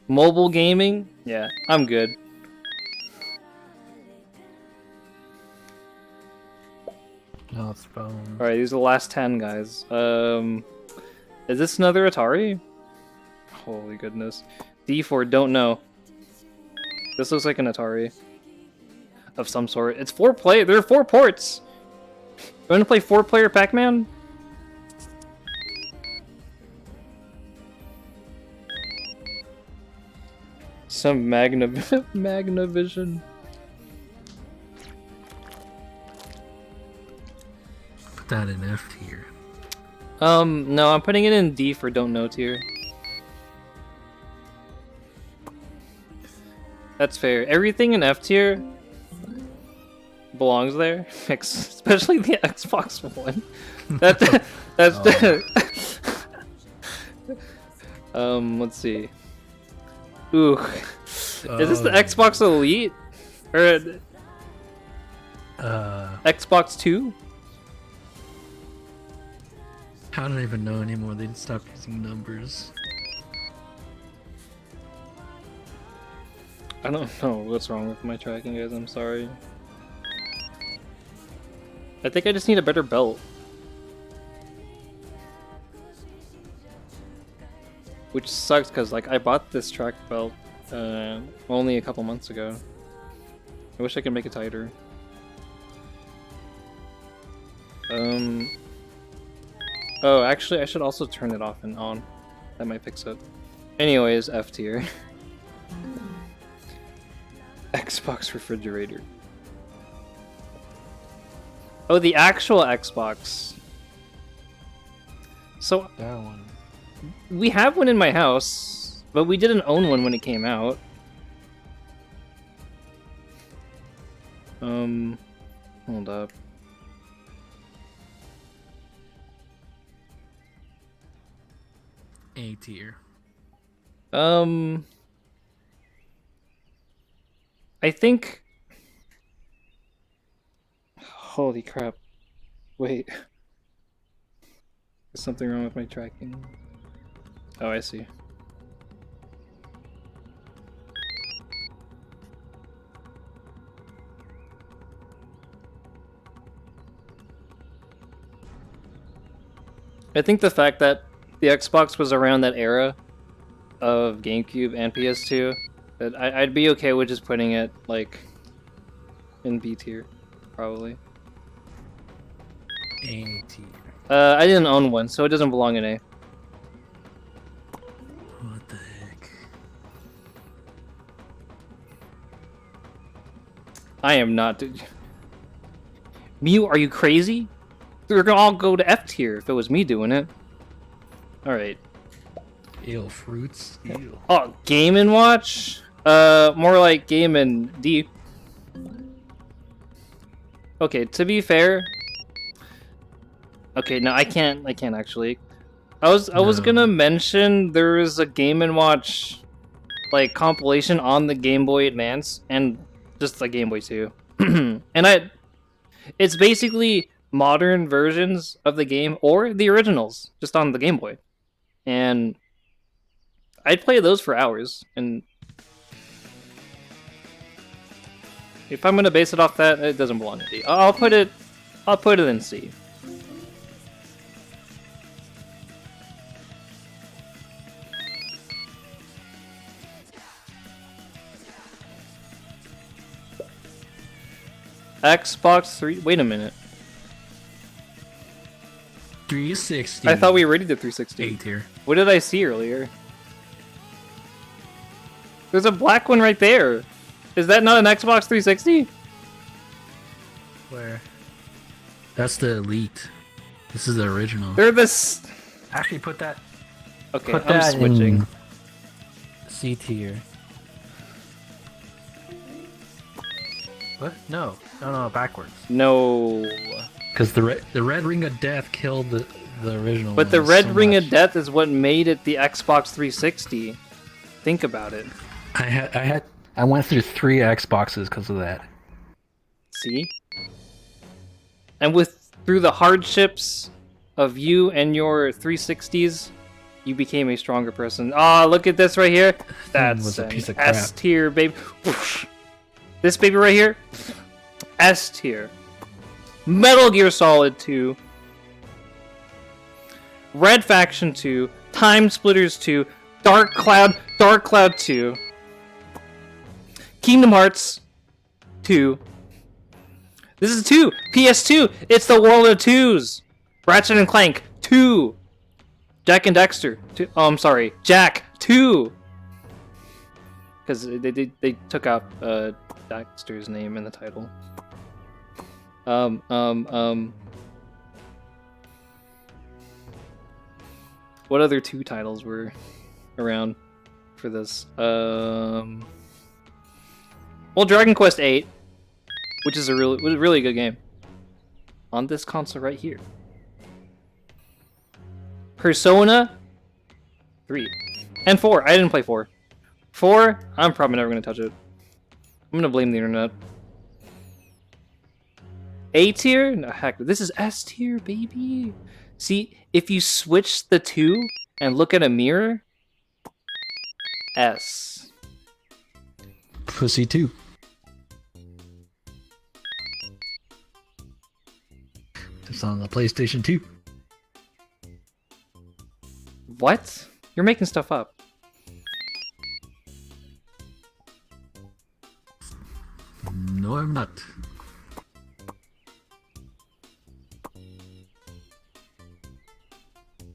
Mobile gaming? Yeah, I'm good. No, it's phone. Alright, these are the last 10, guys. Is this another Atari? Holy goodness. D4, don't know. This looks like an Atari. Of some sort. It's 4-player. There are 4 ports! You wanna play 4-player Pac-Man? Some Magnavision. Put that in F tier. No, I'm putting it in D for don't know tier. That's fair. Everything in F tier belongs there, especially the Xbox One. Let's see. Ooh, is this the Xbox Elite or Xbox 2? I don't even know anymore. They stopped using numbers. I don't know what's wrong with my tracking, guys. I'm sorry. I think I just need a better belt. Which sucks because like I bought this track belt only a couple months ago. I wish I could make it tighter. Oh, actually I should also turn it off and on. That might fix it. Anyways, F tier. Xbox refrigerator. Oh, the actual Xbox. So That one. we have one in my house, but we didn't own one when it came out. Hold up. A tier. I think. Holy crap. Wait. There's something wrong with my tracking. Oh, I see. I think the fact that the Xbox was around that era of GameCube and PS2, that I'd be okay with just putting it like in B tier, probably. A tier. I didn't own one, so it doesn't belong in A. What the heck? I am not. Mew, are you crazy? We're gonna all go to F tier if it was me doing it. Alright. Ew, fruits. Ew. Oh, Game & Watch? More like Game & D. Okay, to be fair. Okay, no, I can't actually. I was gonna mention there is a Game & Watch like compilation on the Game Boy Advance and just the Game Boy too. It's basically modern versions of the game or the originals, just on the Game Boy. And I'd play those for hours. And if I'm gonna base it off that, it doesn't belong in D. I'll put it in C. Xbox 3. Wait a minute. 360. I thought we already did 360. 8 tier. What did I see earlier? There's a black one right there. Is that not an Xbox 360? Where? That's the Elite. This is the original. They're this. Actually, put that. Okay, Put I'm that switching. in C tier. What? No, backwards. No. Because the Red Ring of Death killed the original. But the one Red so Ring much. of Death is what made it the Xbox 360. Think about it. I went through 3 Xboxes because of that. See? And through the hardships of you and your 360s, you became a stronger person. Ah, look at this right here. That's was a an piece of crap. S tier, baby. Whoosh. This baby right here, S tier. Metal Gear Solid 2, Red Faction 2, Time Splitters 2, Dark Cloud 2, Kingdom Hearts 2. This is 2, PS2. It's the World of Twos. Ratchet and Clank 2, Jack and Dexter 2. Oh, I'm sorry, Jack 2. Because they took out Dexter's name in the title. What other 2 titles were around for this? Well, Dragon Quest VIII, which is a really good game on this console right here. Persona 3 and 4. I didn't play 4. 4, I'm probably never gonna touch it. I'm gonna blame the internet. A tier? No, heck, this is S tier, baby. See, if you switch the 2 and look at a mirror, S. Pussy 2. It's on the PlayStation 2. What? You're making stuff up. No, I'm not.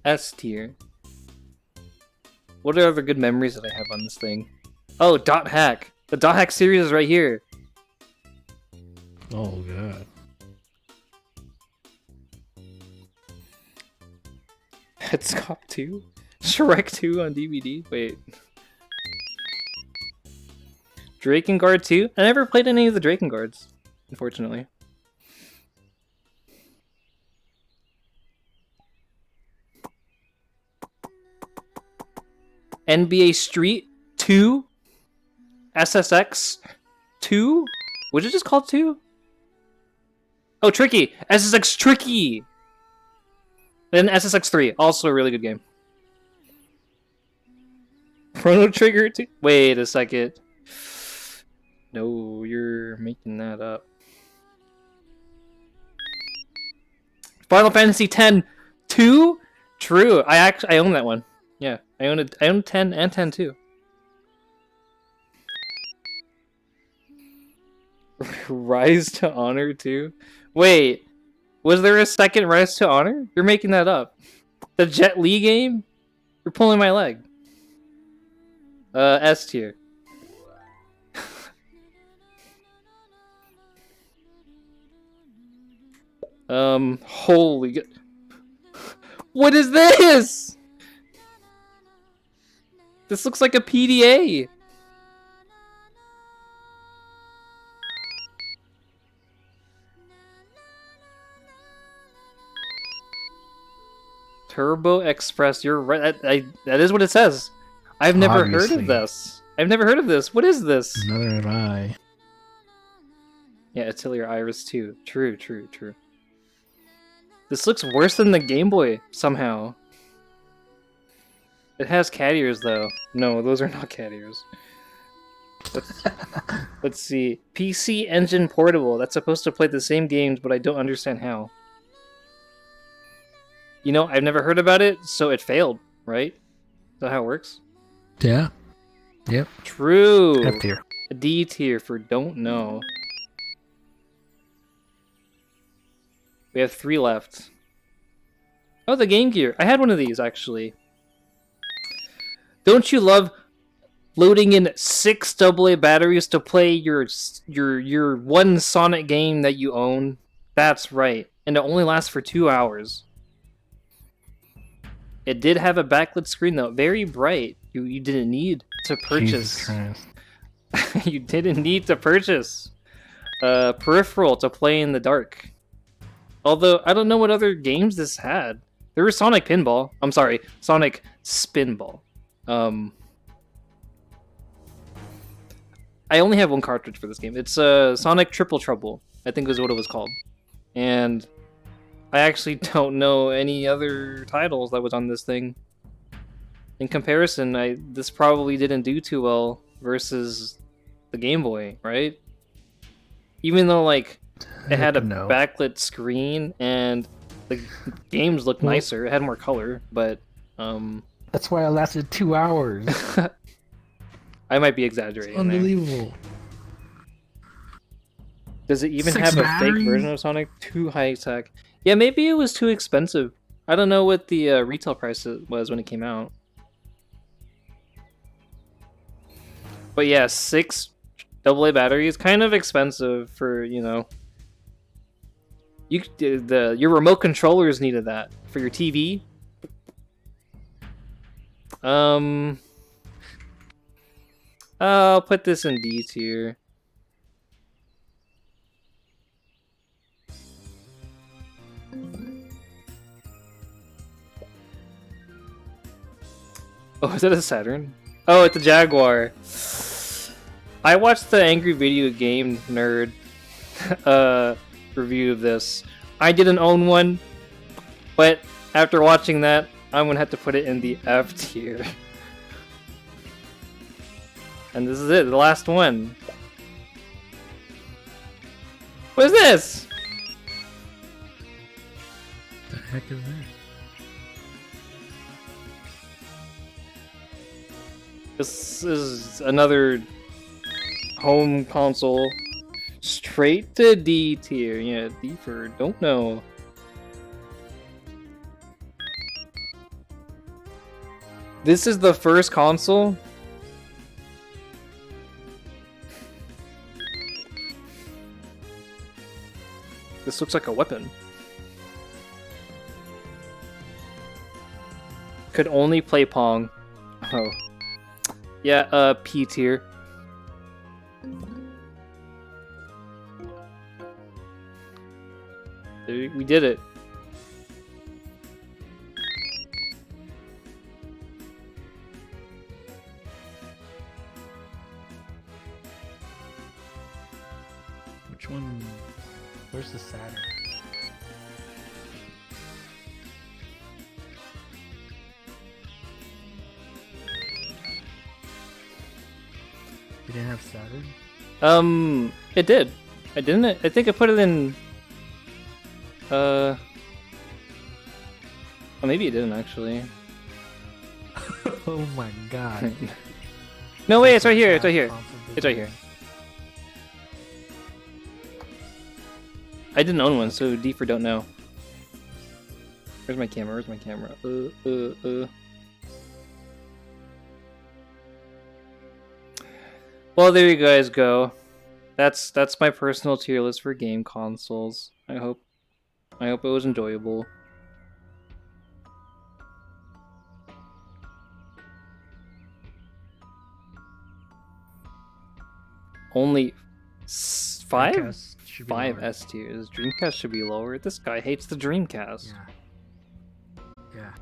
S tier. What are other good memories that I have on this thing? Oh, Dot Hack. The Dot Hack series is right here. Oh god. It's Cop 2? Shrek 2 on DVD? Wait. Drakengard 2? I never played any of the Drakengards, unfortunately. NBA Street 2? SSX 2? Was it just called 2? Oh, Tricky! SSX Tricky! Then SSX 3, also a really good game. Chrono Trigger 2? Wait a second. No, you're making that up. Final Fantasy X 2? True. I own that one. Yeah, I own 10 and 10 too. Rise to Honor 2? Wait, was there a second Rise to Honor? You're making that up. The Jet Li game? You're pulling my leg. S tier. Holy god. What is this? This looks like a PDA. Turbo Express, you're right. That is what it says. I've never heard Obviously. of this. I've never heard of this. What is this? Neither have I. Yeah, Atelier Iris too. True, true, true. This looks worse than the Game Boy, somehow. It has cat ears, though. No, those are not cat ears. Let's see. PC Engine Portable. That's supposed to play the same games, but I don't understand how. You know, I've never heard about it, so it failed, right? Is that how it works? Yeah. Yep. True. F tier. A D tier for don't know. We have 3 left. Oh, the Game Gear. I had one of these, actually. Don't you love loading in 6 AA batteries to play your one Sonic game that you own? That's right. And it only lasts for 2 hours. It did have a backlit screen, though. Very bright. You didn't need to Jesus purchase. Christ. You didn't need to purchase a peripheral to play in the dark. Although, I don't know what other games this had. There was Sonic Pinball. I'm sorry, Sonic Spinball. I only have one cartridge for this game. It's Sonic Triple Trouble, I think is what it was called. And I actually don't know any other titles that was on this thing. In comparison, this probably didn't do too well versus the Game Boy, right? Even though, like, it had a No. backlit screen and the games looked Well- nicer. It had more color, but That's why it lasted 2 hours. I might be exaggerating there. Unbelievable. Does it even 6 have a batteries? fake version of Sonic? Too high tech. Yeah, maybe it was too expensive. I don't know what the retail price was when it came out. But yeah, 6 AA batteries, kind of expensive for, you know. Your remote controllers needed that for your TV. I'll put this in D tier. Oh, is that a Saturn? Oh, it's a Jaguar. I watched the Angry Video Game Nerd review of this. I didn't own one, but after watching that, I'm gonna have to put it in the F tier. And this is it, the last one. What is this? The heck is that? This is another home console. Straight to D tier. Yeah, D for don't know. This is the first console. This looks like a weapon. Could only play Pong. Oh. Yeah, P tier. We did it. Which one? Where's the Saturn? You didn't have Saturn? It did. I didn't. I think I put it in. Oh, maybe it didn't actually. Oh my god. No, wait, it's right here. It's right here. It's right here. I didn't own one, so D for don't know. Where's my camera? Where's my camera? Well, there you guys go. That's my personal tier list for game consoles. I hope it was enjoyable. Only 5? Dreamcast should be 5 lower. S tiers. Dreamcast should be lower. This guy hates the Dreamcast. Yeah. Yeah.